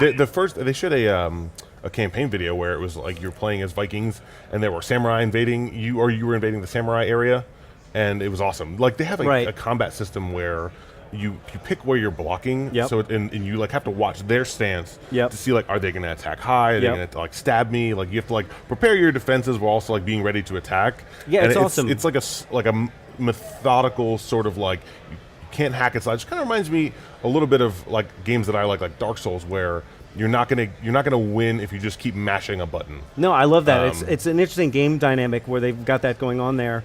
The first they showed a campaign video where it was like you're playing as Vikings and there were samurai invading you, or you were invading the samurai area, and it was awesome. Like they have Right. a combat system where you pick where you're blocking, Yep. so and you like have to watch their stance Yep. to see like are they going to attack high, are they Yep. going to like stab me? Like you have to like prepare your defenses while also like being ready to attack. Yeah, And it's awesome. It's like a methodical sort of like you can't hack it. So it just kind of reminds me a little bit of like games that I like Dark Souls, where you're not gonna win if you just keep mashing a button. No, I love that. It's an interesting game dynamic where they've got that going on there.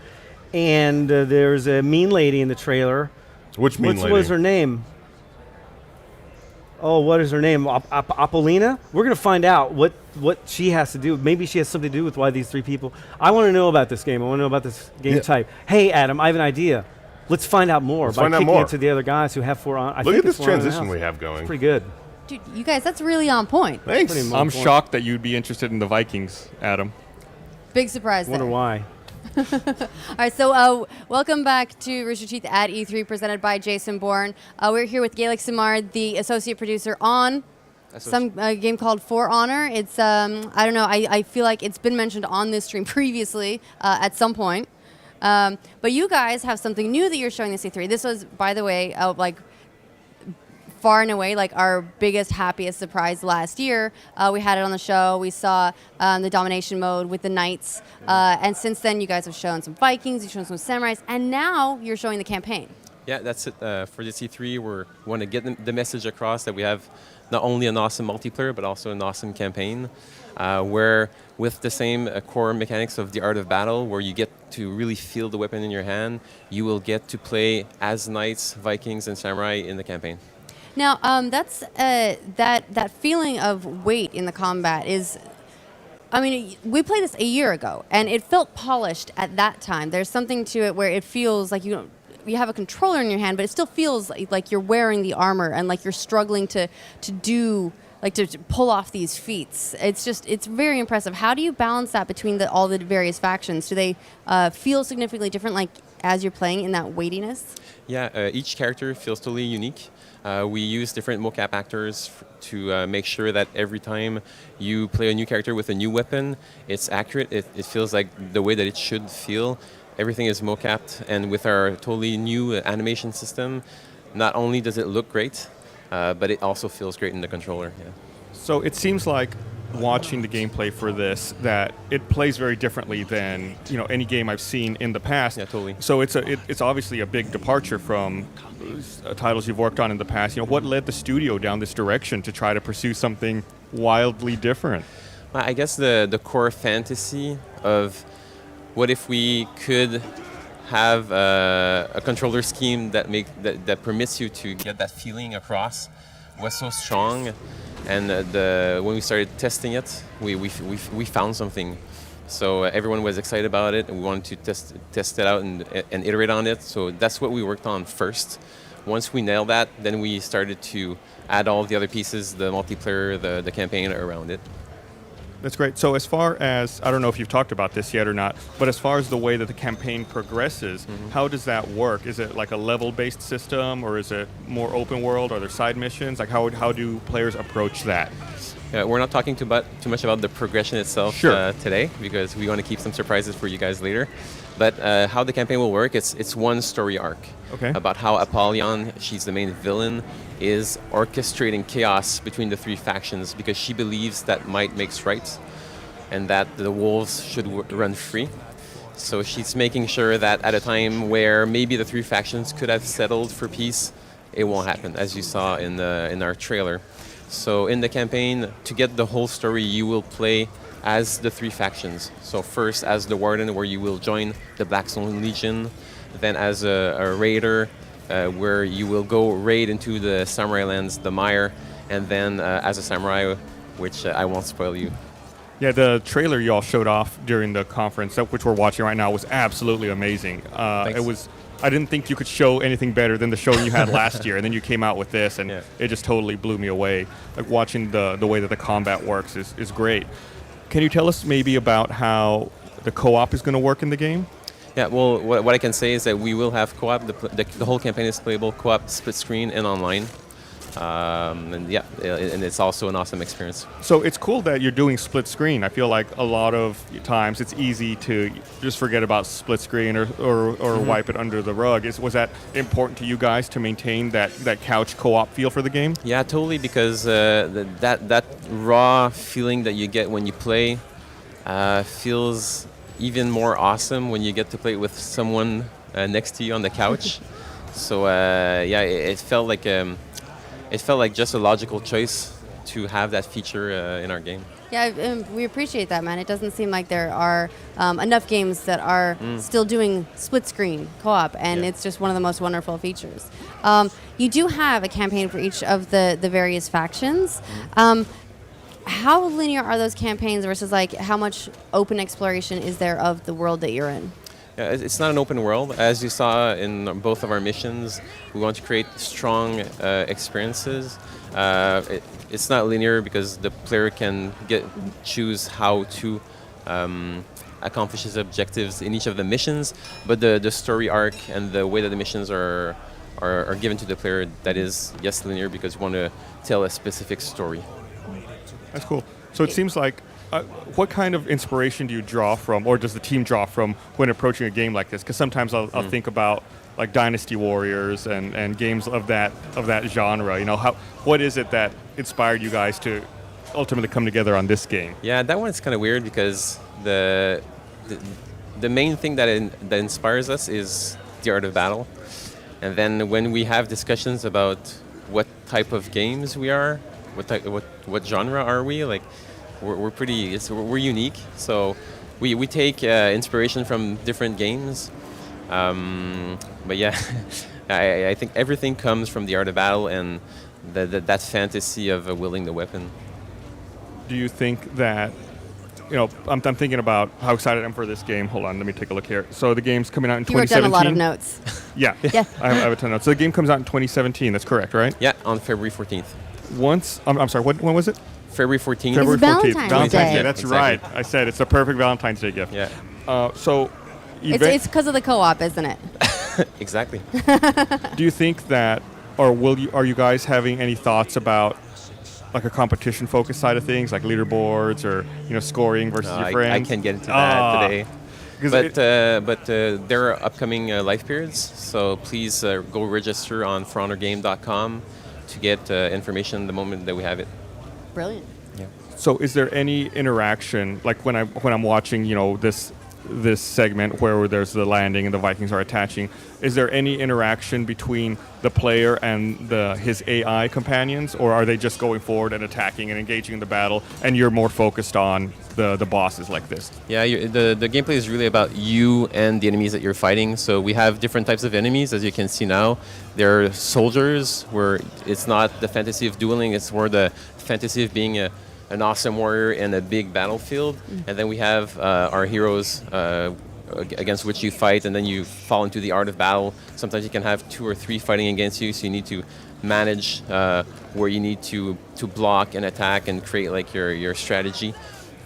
And there's a mean lady in the trailer. Which mean lady? What is her name? Oh, what is her name? Apollina? We're going to find out what she has to do. Maybe she has something to do with why these three people... I want to know about this game. I want to know about this game type. Hey, Adam, I have an idea. Let's find out more by kicking it to the other guys who have For Honor. Look at this transition we have going. It's pretty good. Dude, you guys, that's really on point. Thanks. I'm shocked that you'd be interested in the Vikings, Adam. Big surprise Wonder there. why. All right, so welcome back to Rooster Teeth at E3, presented by Jason Bourne. We're here with Gaelic Simard, the associate producer on some game called For Honor. It's, I don't know, I feel like it's been mentioned on this stream previously at some point. But you guys have something new that you're showing this E3. This was, by the way, like far and away like our biggest, happiest surprise last year. We had it on the show. We saw the domination mode with the knights. And since then, you guys have shown some Vikings, you've shown some samurais, and now you're showing the campaign. Yeah, that's it. For this E3, we want to get the message across that we have not only an awesome multiplayer, but also an awesome campaign, where with the same core mechanics of the art of battle, where you get to really feel the weapon in your hand, you will get to play as knights, Vikings, and samurai in the campaign. Now, that's that feeling of weight in the combat is. I mean, we played this a year ago, and it felt polished at that time. There's something to it where it feels like you have a controller in your hand, but it still feels like you're wearing the armor and like you're struggling to pull off these feats. It's very impressive. How do you balance that between all the various factions? Do they feel significantly different, like as you're playing in that weightiness? Yeah, each character feels totally unique. We use different mocap actors to make sure that every time you play a new character with a new weapon, it's accurate. It feels like the way that it should feel. Everything is mocapped, and with our totally new animation system, not only does it look great, but it also feels great in the controller. Yeah. So it seems like watching the gameplay for this that it plays very differently than any game I've seen in the past. Yeah, totally. So it's obviously a big departure from titles you've worked on in the past. What led the studio down this direction to try to pursue something wildly different? I guess the core fantasy of what if we could have a controller scheme that permits you to get that feeling across was so strong. And when we started testing it, we found something. So everyone was excited about it, and we wanted to test it out and iterate on it. So that's what we worked on first. Once we nailed that, then we started to add all the other pieces, the multiplayer, the campaign around it. That's great. So as far as, I don't know if you've talked about this yet or not, but as far as the way that the campaign progresses, how does that work? Is it like a level-based system, or is it more open world? Are there side missions? Like how do players approach that? We're not talking too much about the progression itself today, because we want to keep some surprises for you guys later. But how the campaign will work, it's one story arc about how Apollyon, she's the main villain, is orchestrating chaos between the three factions because she believes that might makes right and that the wolves should run free. So she's making sure that at a time where maybe the three factions could have settled for peace, it won't happen, as you saw in our trailer. So in the campaign, to get the whole story, you will play as the three factions. So first as the Warden, where you will join the Blackstone Legion, then as a raider, where you will go raid into the samurai lands, the Mire, and then as a samurai, which I won't spoil you. Yeah, the trailer you all showed off during the conference, which we're watching right now, was absolutely amazing. I didn't think you could show anything better than the showing you had last year, and then you came out with this, and it just totally blew me away. Like watching the way that the combat works is great. Can you tell us maybe about how the co-op is going to work in the game? Yeah, well, what I can say is that we will have co-op. The whole campaign is playable co-op, split screen, and online. And yeah, and it's also an awesome experience. So it's cool that you're doing split screen. I feel like a lot of times it's easy to just forget about split screen or wipe it under the rug. Was that important to you guys to maintain that couch co-op feel for the game? Yeah, totally, because that raw feeling that you get when you play feels even more awesome when you get to play with someone next to you on the couch. So yeah, it felt like just a logical choice to have that feature in our game. Yeah, we appreciate that, man. It doesn't seem like there are enough games that are still doing split screen co-op, and it's just one of the most wonderful features. You do have a campaign for each of the various factions. How linear are those campaigns versus like how much open exploration is there of the world that you're in? Yeah, it's not an open world. As you saw in both of our missions, we want to create strong experiences. It's not linear because the player can choose how to accomplish his objectives in each of the missions, but the story arc and the way that the missions are given to the player, that is, yes, linear, because we want to tell a specific story. That's cool. So it seems like, what kind of inspiration do you draw from, or does the team draw from when approaching a game like this? Because sometimes I'll think about like Dynasty Warriors and games of that genre. You know, what is it that inspired you guys to ultimately come together on this game? Yeah, that one is kind of weird because the main thing that inspires us is the art of battle, and then when we have discussions about what type of games we are, what genre are we, like we're unique, so we take inspiration from different games, but yeah, I think everything comes from the art of battle and that fantasy of wielding the weapon. Do you think that, you know, I'm thinking about how excited I am for this game. Hold on, let me take a look here. So the game's coming out in 2017. You wrote down a lot of notes. Yeah, I have a ton of notes. So the game comes out in 2017, that's correct, right? Yeah, on February 14th. I'm sorry, when was it? February 14th. February 14th. Valentine's Day. That's Exactly. right. I said it's a perfect Valentine's Day gift. Yeah. So, It's because of the co-op, isn't it? Exactly. do you think that, or are you guys having any thoughts about like a competition-focused side of things, like leaderboards or scoring versus your friends? I can't get into that today. But there are upcoming live periods, so please go register on forhonorgame.com to get information the moment that we have it. Brilliant. Yeah. So is there any interaction, like when I'm watching, this segment where there's the landing and the Vikings are attaching, is there any interaction between the player and his AI companions, or are they just going forward and attacking and engaging in the battle, and you're more focused on the bosses like this? Yeah, the gameplay is really about you and the enemies that you're fighting. So we have different types of enemies, as you can see now. There are soldiers, where it's not the fantasy of dueling, it's more the fantasy of being an awesome warrior in a big battlefield. And then we have our heroes against which you fight, and then you fall into the art of battle. Sometimes you can have 2 or 3 fighting against you, so you need to manage where you need to block and attack and create like your strategy.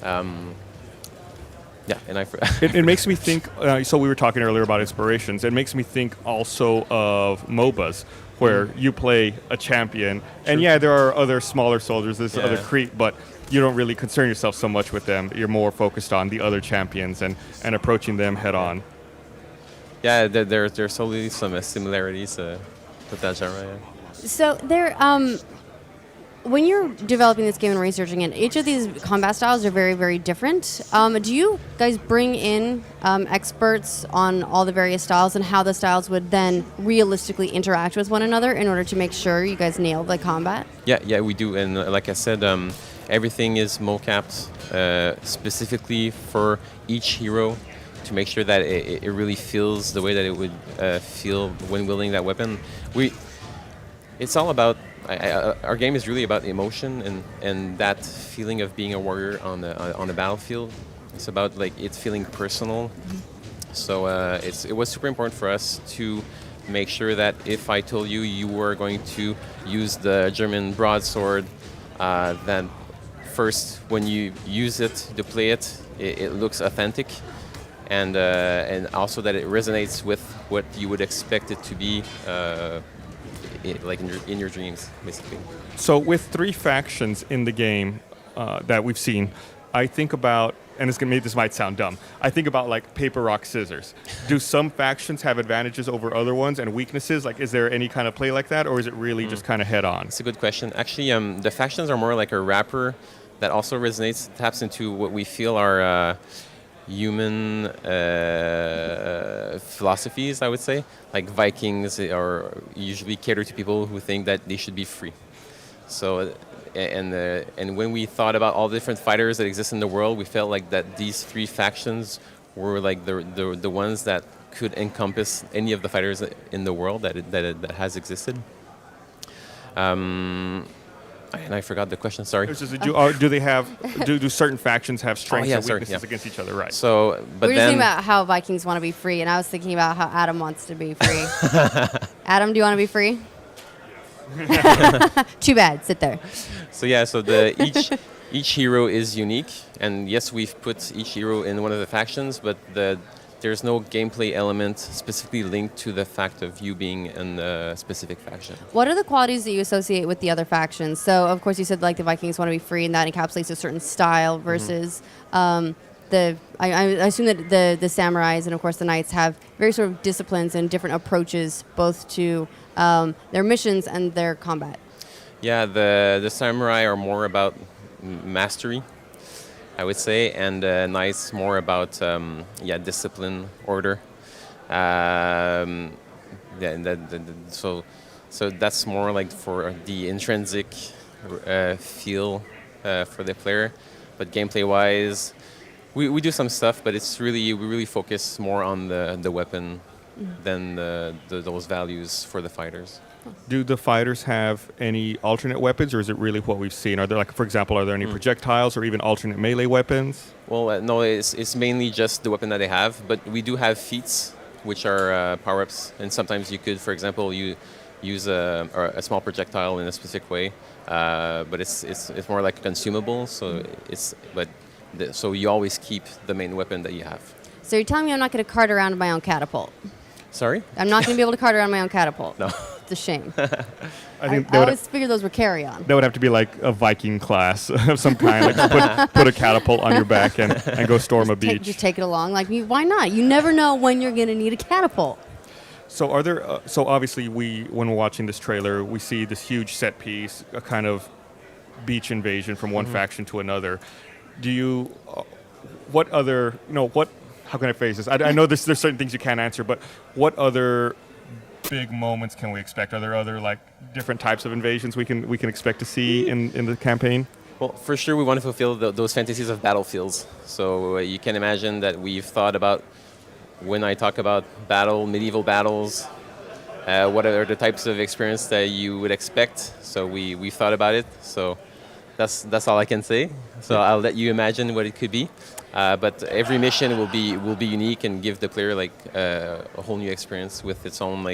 Yeah, and it makes me think, so we were talking earlier about inspirations, it makes me think also of MOBAs, where you play a champion, and yeah, there are other smaller soldiers, there's other creep, but you don't really concern yourself so much with them. You're more focused on the other champions and approaching them head on. Yeah, there's solely some similarities with that genre. Yeah. So there, when you're developing this game and researching it, each of these combat styles are very, very different. Do you guys bring in experts on all the various styles and how the styles would then realistically interact with one another in order to make sure you guys nail the combat? Yeah, we do. And like I said, everything is mocapped specifically for each hero to make sure that it really feels the way that it would feel when wielding that weapon. It's all about. Our game is really about emotion and that feeling of being a warrior on the battlefield. It's about like it's feeling personal. So it was super important for us to make sure that if I told you were going to use the German broadsword, then first when you use it to play it looks authentic, and also that it resonates with what you would expect it to be. like in your dreams, basically. So with 3 factions in the game that we've seen, I think about, and maybe this might sound dumb, I think about like paper, rock, scissors. Do some factions have advantages over other ones and weaknesses? Like, is there any kind of play like that, or is it really just kind of head on? It's a good question. Actually, the factions are more like a wrapper that also taps into what we feel are human philosophies, I would say. Like Vikings are usually cater to people who think that they should be free. So, and when we thought about all the different fighters that exist in the world, we felt like that these 3 factions were like the ones that could encompass any of the fighters in the world that has existed. And I forgot the question. Sorry. Do certain factions have strengths and weaknesses against each other? Right. So, but we're just thinking about how Vikings want to be free, and I was thinking about how Adam wants to be free. Adam, do you want to be free? Too bad. Sit there. So each hero is unique, and yes, we've put each hero in one of the factions, but there's no gameplay element specifically linked to the fact of you being in a specific faction. What are the qualities that you associate with the other factions? So, of course, you said like the Vikings want to be free, and that encapsulates a certain style versus I assume that the samurais and, of course, the knights have very sort of disciplines and different approaches both to their missions and their combat. Yeah, the samurai are more about mastery, I would say, and knights more about discipline, order. So that's more like for the intrinsic feel for the player. But gameplay-wise, we do some stuff, but we really focus more on the weapon than those values for the fighters. Do the fighters have any alternate weapons, or is it really what we've seen? Are there, like, for example, any projectiles or even alternate melee weapons? Well, no, it's mainly just the weapon that they have, but we do have feats, which are power-ups, and sometimes you could, for example, you use a small projectile in a specific way, but it's more like a consumable, so so you always keep the main weapon that you have. So you're telling me I'm not going to cart around my own catapult? Sorry? I'm not going to be able to cart around my own catapult. No. It's a shame. I always figured those were carry-on. That would have to be like a Viking class of some kind. Like put a catapult on your back and go storm a beach. Just take it along. Like, why not? You never know when you're going to need a catapult. So are there? So obviously, when we're watching this trailer, we see this huge set piece, a kind of beach invasion from one faction to another. Do you? What other? How can I phrase this? I know there's certain things you can't answer, but what other big moments can we expect? Are there other different types of invasions we can expect to see in the campaign? Well, for sure, we want to fulfill those fantasies of battlefields. So you can imagine that we've thought about, when I talk about medieval battles, what are the types of experience that you would expect? So we've thought about it. So that's all I can say. So I'll let you imagine what it could be. But every mission will be unique and give the player a whole new experience with its own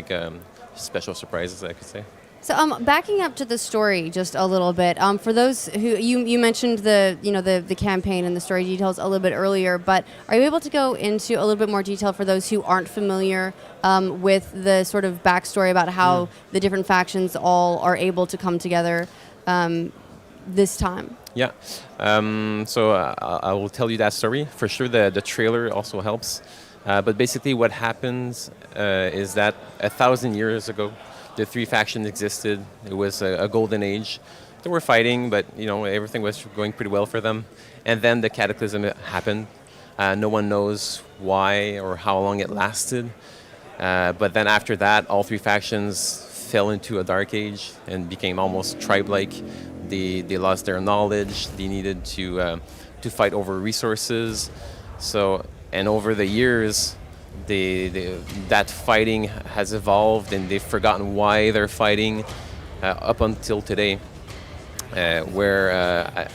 special surprises, I could say. So backing up to the story just a little bit, for those who you mentioned the campaign and the story details a little bit earlier, but are you able to go into a little bit more detail for those who aren't familiar with the sort of backstory about how the different factions all are able to come together this time? Yeah, so I will tell you that story. For sure, the trailer also helps. But basically what happens is that 1,000 years ago, the 3 factions existed. It was a golden age. They were fighting, but everything was going pretty well for them. And then the cataclysm happened. No one knows why or how long it lasted. But then after that, all 3 factions fell into a dark age and became almost tribe-like. They lost their knowledge. They needed to fight over resources. So, and over the years, that fighting has evolved, and they've forgotten why they're fighting up until today, where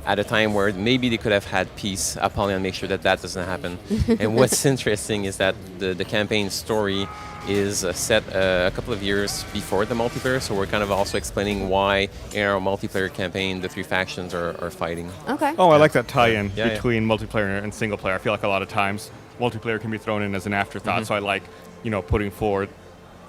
at a time where maybe they could have had peace, Apollyon makes sure that doesn't happen. And what's interesting is that the campaign story is set a couple of years before the multiplayer, so we're kind of also explaining why in our multiplayer campaign the 3 factions are fighting. Okay. Oh, I like that tie-in between multiplayer and single player. I feel like a lot of times multiplayer can be thrown in as an afterthought, so I like putting forward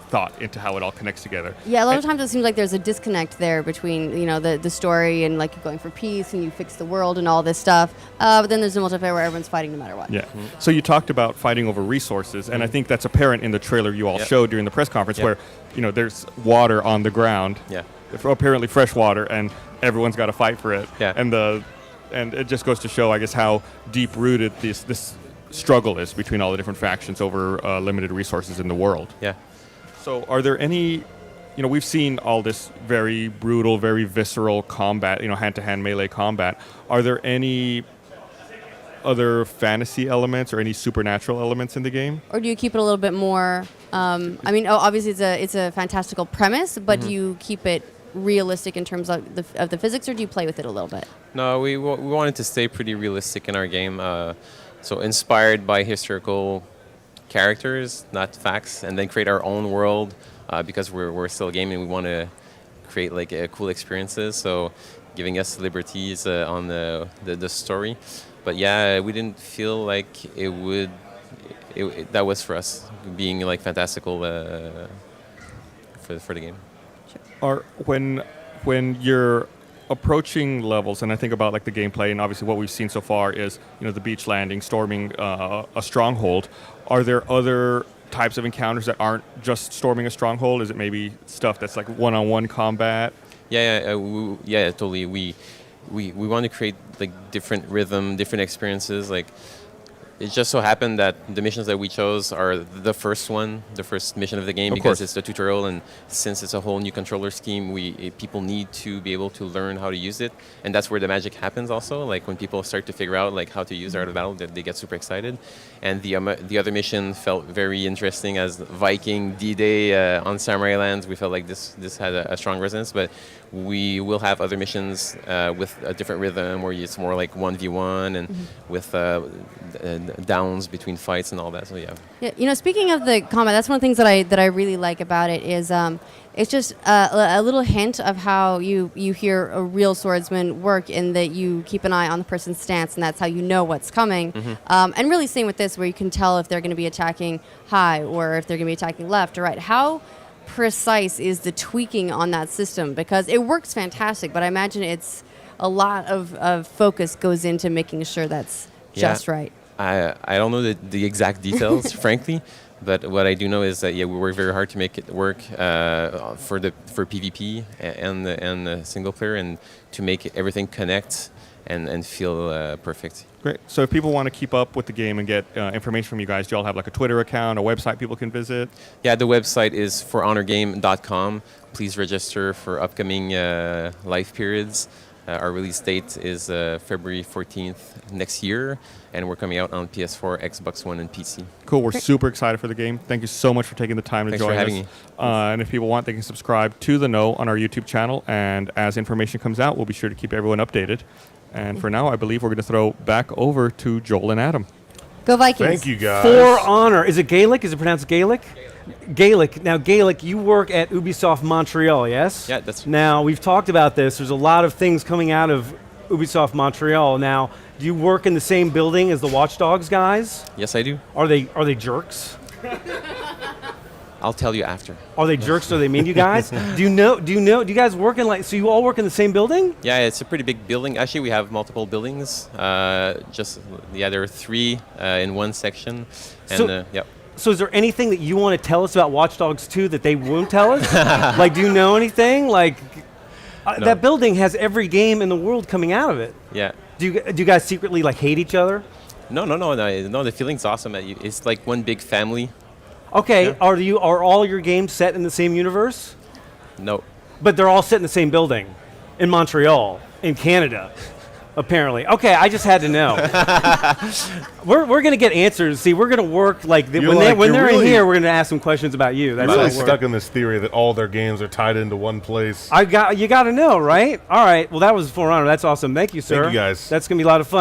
thought into how it all connects together. Yeah, a lot of times it seems like there's a disconnect there between, you know, the story and like you're going for peace and you fix the world and all this stuff. But then there's the multiplayer where everyone's fighting no matter what. Yeah. So you talked about fighting over resources, and I think that's apparent in the trailer you all showed during the press conference, where, you know, there's water on the ground. Yeah. Apparently fresh water, and everyone's got to fight for it. Yeah. And it just goes to show, I guess, how deep rooted this struggle is between all the different factions over limited resources in the world. Yeah. So are there any, you know, we've seen all this very brutal, very visceral combat, you know, hand-to-hand melee combat. Are there any other fantasy elements or any supernatural elements in the game? Or do you keep it a little bit more? I mean, obviously it's a fantastical premise, but do you keep it realistic in terms of the physics, or do you play with it a little bit? No, we wanted to stay pretty realistic in our game. So inspired by historical characters, not facts, and then create our own world because we're still gaming. We want to create like cool experiences. So giving us liberties on the story. But yeah, we didn't feel like that was for us being like fantastical for the game. Or when you're approaching levels, and I think about like the gameplay, and obviously what we've seen so far is, you know, the beach landing, storming a stronghold. Are there other types of encounters that aren't just storming a stronghold? Is it maybe stuff that's like one-on-one combat? Yeah, totally. We want to create like different rhythm, different experiences. Like it just so happened that the missions that we chose are the first mission of the game, because it's the tutorial, and since it's a whole new controller scheme, people need to be able to learn how to use it, and that's where the magic happens. Also, like when people start to figure out like how to use Art of Battle, they get super excited. And the other mission felt very interesting as Viking D-Day on Samurai Lands. We felt like this had a strong resonance, but we will have other missions with a different rhythm where it's more like 1v1 and with downs between fights and all that. So yeah. You know, speaking of the combat, that's one of the things that I really like about it is it's just a little hint of how you hear a real swordsman work, in that you keep an eye on the person's stance, and that's how you know what's coming. And really same with this, where you can tell if they're going to be attacking high or if they're going to be attacking left or right. How precise is the tweaking on that system? Because it works fantastic, but I imagine it's a lot of focus goes into making sure that's just right. I don't know the exact details, frankly, but what I do know is that we work very hard to make it work for PvP and the single player, and to make everything connect and feel perfect. Great. So if people want to keep up with the game and get information from you guys, do you all have like a Twitter account, a website people can visit? Yeah, the website is forhonorgame.com. Please register for upcoming live periods. Our release date is February 14th next year, and we're coming out on PS4, Xbox One, and PC. Cool. We're super excited for the game. Thank you so much for taking the time to join us. Thanks for having me. And if people want, they can subscribe to The Know on our YouTube channel, and as information comes out, we'll be sure to keep everyone updated. And for now, I believe we're going to throw back over to Joel and Adam. Go Vikings. Thank you, guys. For Honor. Is it Gaelic? Is it pronounced Gaelic? Gaelic. Now, Gaelic, you work at Ubisoft Montreal, yes? Yeah, that's... Now, we've talked about this. There's a lot of things coming out of Ubisoft Montreal. Now, do you work in the same building as the Watch Dogs guys? Yes, I do. Are they jerks? I'll tell you after. Are they jerks? Or they mean you guys? Do you guys work in so you all work in the same building? Yeah, it's a pretty big building. Actually, we have multiple buildings. There are 3 in one section. And yep. So is there anything that you want to tell us about Watch Dogs 2 that they won't tell us? Like, do you know anything? Like, No. That building has every game in the world coming out of it. Yeah. Do you guys secretly like hate each other? No. The feeling's awesome. It's like one big family. Okay. Yeah. Are all your games set in the same universe? No. But they're all set in the same building, in Montreal, in Canada. Apparently. Okay, I just had to know. We're going to get answers. See, we're going to work like when they're in here, we're going to ask them questions about you. That's really stuck in this theory that all their games are tied into one place. You got to know, right? All right. Well, that was For Honor. That's awesome. Thank you, sir. Thank you, guys. That's going to be a lot of fun.